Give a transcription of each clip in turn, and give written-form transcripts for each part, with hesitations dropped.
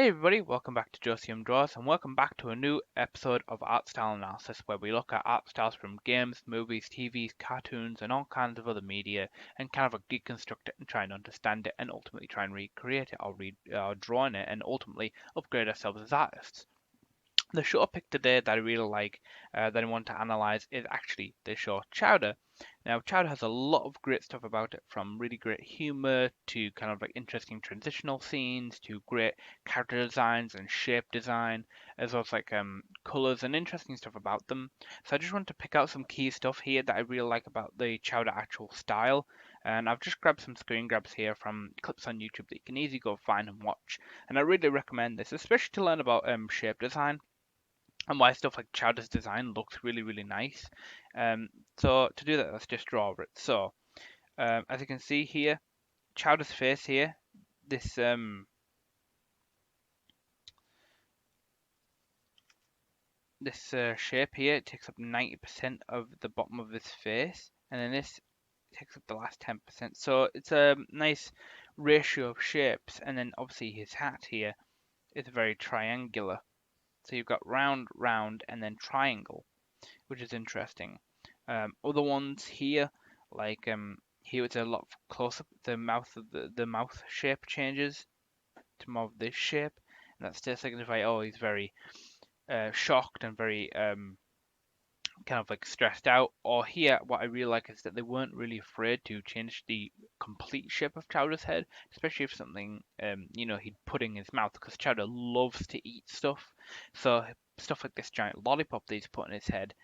Hey everybody, welcome back to JOECMDRAWZ and welcome back to a new episode of Artstyle Analysis where we look at art styles from games, movies, TVs, cartoons and all kinds of other media and kind of like deconstruct it and try and understand it and ultimately try and recreate it or draw on it and ultimately upgrade ourselves as artists. The show I picked today that I really like, that I want to analyze, is actually the show Chowder. Now, Chowder has a lot of great stuff about it, from really great humor to kind of like interesting transitional scenes to great character designs and shape design, as well as like colors and interesting stuff about them. So I just want to pick out some key stuff here that I really like about the Chowder actual style. And I've just grabbed some screen grabs here from clips on YouTube that you can easily go find and watch. And I really recommend this, especially to learn about shape design and why stuff like Chowder's design looks really, really nice. So to do that, let's just draw it. So as you can see here, Chowder's face here, this shape here, it takes up 90% of the bottom of his face, and then this takes up the last 10%. So it's a nice ratio of shapes, and then obviously his hat here is very triangular. So you've got round, round, and then triangle, which is interesting. Other ones here, like here it's a lot closer. The mouth of the mouth shape changes to more of this shape, and that's to signify he's very shocked and very kind of like stressed out. Or here, what I really like is that they weren't really afraid to change the complete shape of Chowder's head, especially if something he'd put in his mouth, because Chowder loves to eat stuff. So stuff like this giant lollipop that he's put in his head,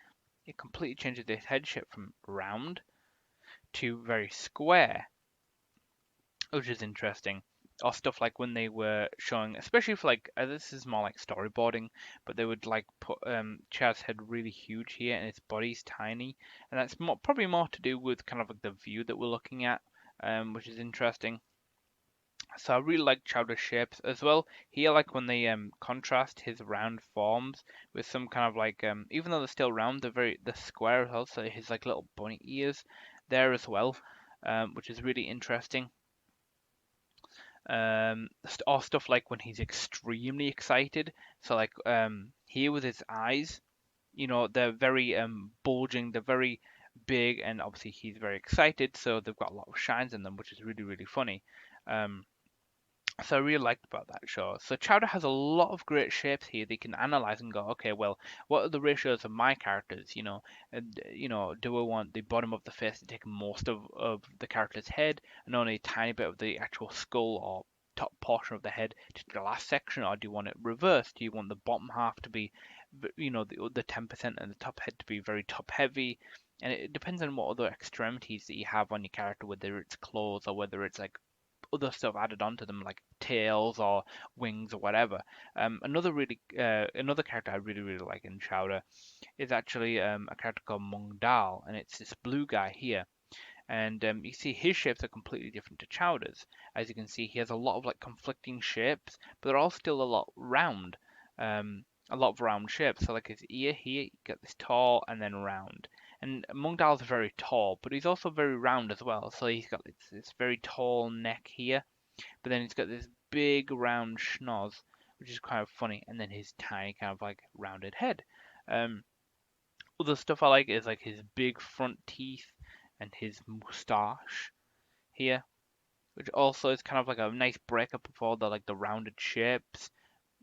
it completely changes the head shape from round to very square, which is interesting. Or stuff like when they were showing, especially for like this is more like storyboarding, but they would like put Chad's head really huge here and his body's tiny, and that's probably more to do with kind of like the view that we're looking at, which is interesting. So I really like Chowder's shapes as well. Here, like when they contrast his round forms with some kind of like even though they're still round, they're square as well. So his like little bunny ears there as well, which is really interesting. Or stuff like when he's extremely excited. So like here with his eyes, they're very bulging, they're very big, and obviously he's very excited, so they've got a lot of shines in them, which is really really funny. Um, so I really liked about that show. So Chowder has a lot of great shapes here. They can analyze and go, okay, well, what are the ratios of my characters? And do I want the bottom of the face to take most of the character's head and only a tiny bit of the actual skull or top portion of the head to the last section, or do you want it reversed? Do you want the bottom half to be, the 10% and the top head to be very top heavy? And it depends on what other extremities that you have on your character, whether it's claws or whether it's like other stuff added onto them, like tails or wings or whatever. Another character I really really like in Chowder is actually a character called Mung Dal, and it's this blue guy here. And you see his shapes are completely different to Chowder's. As you can see, he has a lot of like conflicting shapes, but they're all still a lot round. A lot of round shapes. So like his ear here, you get this tall and then round. And Mungdal's very tall, but he's also very round as well. So he's got this very tall neck here, but then he's got this big round schnoz, which is kind of funny, and then his tiny kind of like rounded head. Um, Other stuff I like is like his big front teeth and his moustache here, which also is kind of like a nice breakup of all the rounded shapes.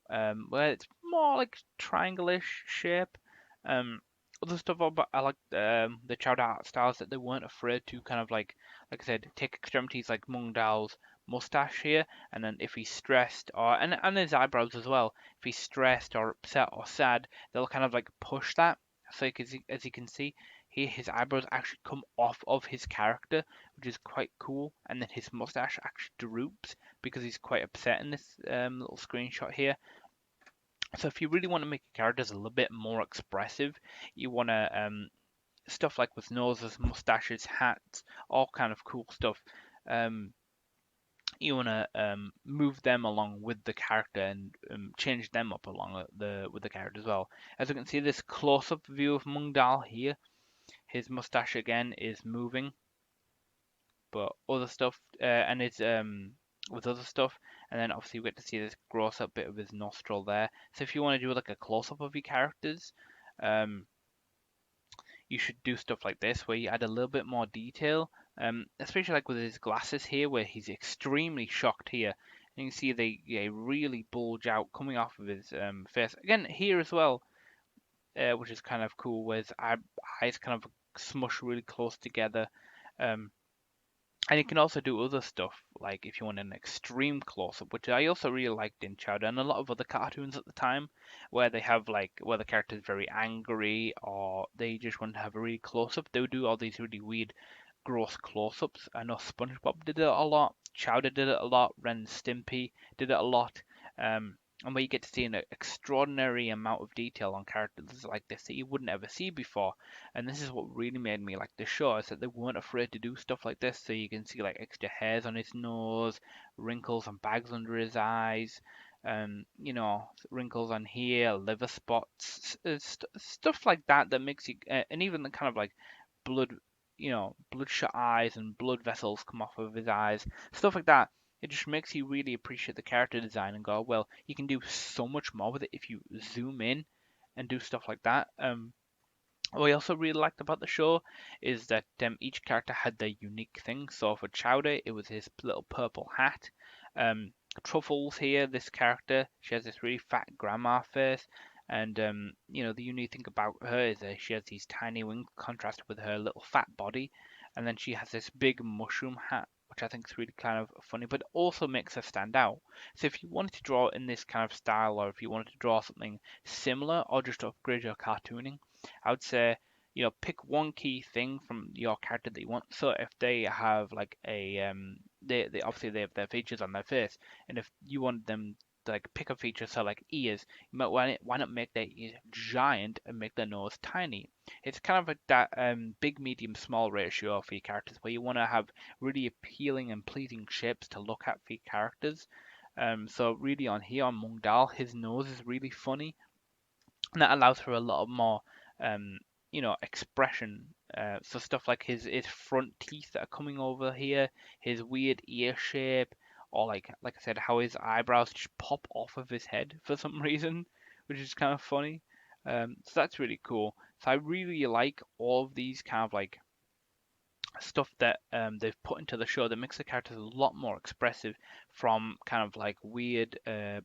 Where it's more like triangle-ish shape. Um, Other stuff about I like the Chowder art styles that they weren't afraid to kind of like I said, take extremities like Mung Dao's mustache here, and then if he's stressed and his eyebrows as well, if he's stressed or upset or sad, they'll kind of like push that. So as you can see, here his eyebrows actually come off of his character, which is quite cool, and then his mustache actually droops because he's quite upset in this little screenshot here. So if you really want to make your characters a little bit more expressive, you want to stuff like with noses, mustaches, hats, all kind of cool stuff. Um, you want to move them along with the character and change them up along with the character as well. As you can see, this close-up view of Mung Dal here, his mustache again is moving, but other stuff and his with other stuff. And then obviously we get to see this gross up bit of his nostril there. So if you want to do like a close up of your characters, um, you should do stuff like this where you add a little bit more detail, especially like with his glasses here where he's extremely shocked here. And you can see they really bulge out coming off of his face. Again, here as well, which is kind of cool, where his eyes kind of smush really close together. Um, and you can also do other stuff, like if you want an extreme close-up, which I also really liked in Chowder and a lot of other cartoons at the time, where they have like where the character is very angry or they just want to have a really close-up. They would do all these really weird, gross close-ups. I know SpongeBob did it a lot, Chowder did it a lot, Ren and Stimpy did it a lot. Um, and where you get to see an extraordinary amount of detail on characters like this that you wouldn't ever see before. And this is what really made me like the show, is that they weren't afraid to do stuff like this. So you can see like extra hairs on his nose, wrinkles and bags under his eyes, wrinkles on here, liver spots, stuff like that that makes you, and even the kind of like blood, bloodshot eyes and blood vessels come off of his eyes, stuff like that. It just makes you really appreciate the character design and go, well, you can do so much more with it if you zoom in and do stuff like that. What I also really liked about the show is that each character had their unique thing. So for Chowder, it was his little purple hat. Truffles here, this character, she has this really fat grandma face. And, the unique thing about her is that she has these tiny wings contrasted with her little fat body. And then she has this big mushroom hat, which I think is really kind of funny, but also makes her stand out. So if you wanted to draw in this kind of style, or if you wanted to draw something similar, or just upgrade your cartooning, I would say, pick one key thing from your character that you want. So if they have like they obviously they have their features on their face, and if you want them to like pick a feature, so like ears, you might why not make their ears giant and make their nose tiny? It's kind of like that big, medium, small ratio for your characters, where you want to have really appealing and pleasing shapes to look at for your characters. So really on here on Mungdal, his nose is really funny, and that allows for a lot more expression. So stuff like his front teeth that are coming over here, his weird ear shape, or like I said, how his eyebrows just pop off of his head for some reason, which is kind of funny. So that's really cool. So I really like all of these kind of like stuff that they've put into the show that makes the characters a lot more expressive, from kind of like weird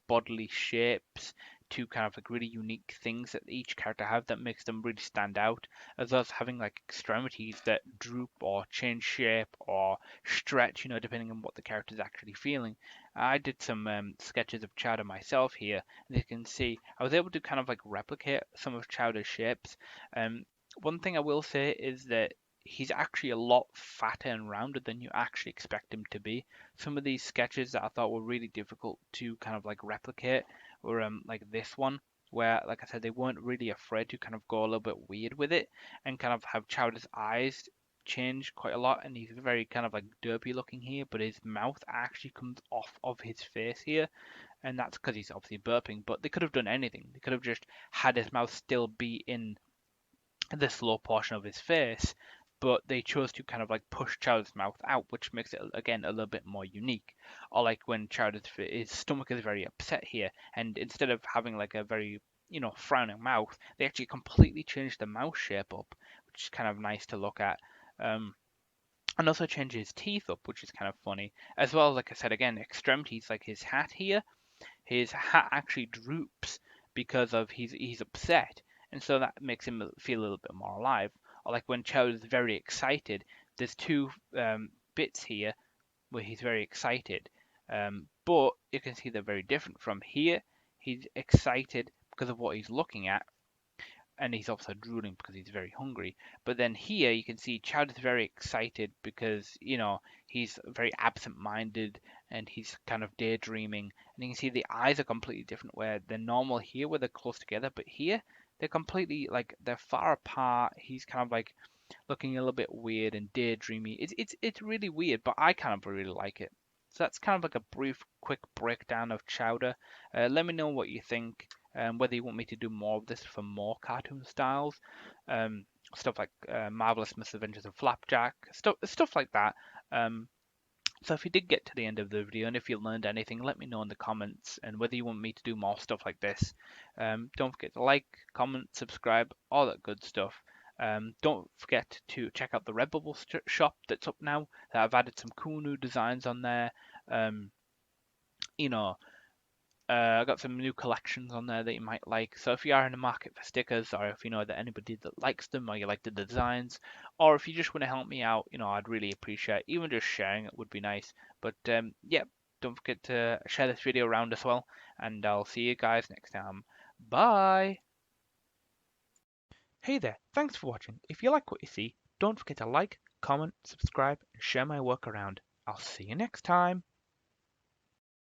bodily shapes to kind of like really unique things that each character have that makes them really stand out, as well as having like extremities that droop or change shape or stretch, depending on what the character is actually feeling. I did some sketches of Chowder myself here, and you can see I was able to kind of like replicate some of Chowder's shapes. One thing I will say is that he's actually a lot fatter and rounded than you actually expect him to be. Some of these sketches that I thought were really difficult to kind of like replicate were like this one, where like I said, they weren't really afraid to kind of go a little bit weird with it and kind of have Chowder's eyes change quite a lot, and he's very kind of like derpy looking here, but his mouth actually comes off of his face here, and that's because he's obviously burping. But they could have done anything. They could have just had his mouth still be in this low portion of his face, but they chose to kind of like push Chowder's mouth out, which makes it again a little bit more unique. Or like when Chowder's his stomach is very upset here, and instead of having like a very frowning mouth, they actually completely changed the mouth shape up, which is kind of nice to look at. Um, and also change his teeth up, which is kind of funny. As well, like I said again, extremities like his hat here, his hat actually droops because of he's upset, and so that makes him feel a little bit more alive. Or like when Chow's very excited, there's two bits here where he's very excited, but you can see they're very different. From here, he's excited because of what he's looking at, and he's also drooling because he's very hungry. But then here you can see Chowder's very excited because he's very absent-minded and he's kind of daydreaming. And you can see the eyes are completely different, where they're normal here where they're close together, but here they're completely like they're far apart. He's kind of like looking a little bit weird and daydreamy. It's really weird, but I kind of really like it. So that's kind of like a brief, quick breakdown of Chowder. Let me know what you think, whether you want me to do more of this for more cartoon styles, um, stuff like Marvelous Miss Adventures of Flapjack, stuff like that. Um, So if you did get to the end of the video and if you learned anything, let me know in the comments and whether you want me to do more stuff like this. Don't forget to like, comment, subscribe, all that good stuff. Don't forget to check out the Redbubble shop that's up now. I've added some cool new designs on there. Um, you know, I got some new collections on there that you might like. So if you are in the market for stickers, or if you know that anybody that likes them, or you like the designs, or if you just want to help me out, I'd really appreciate even just sharing it would be nice. But yeah, don't forget to share this video around as well, and I'll see you guys next time. Bye. Hey there, thanks for watching. If you like what you see, don't forget to like, comment, subscribe, and share my work around. I'll see you next time.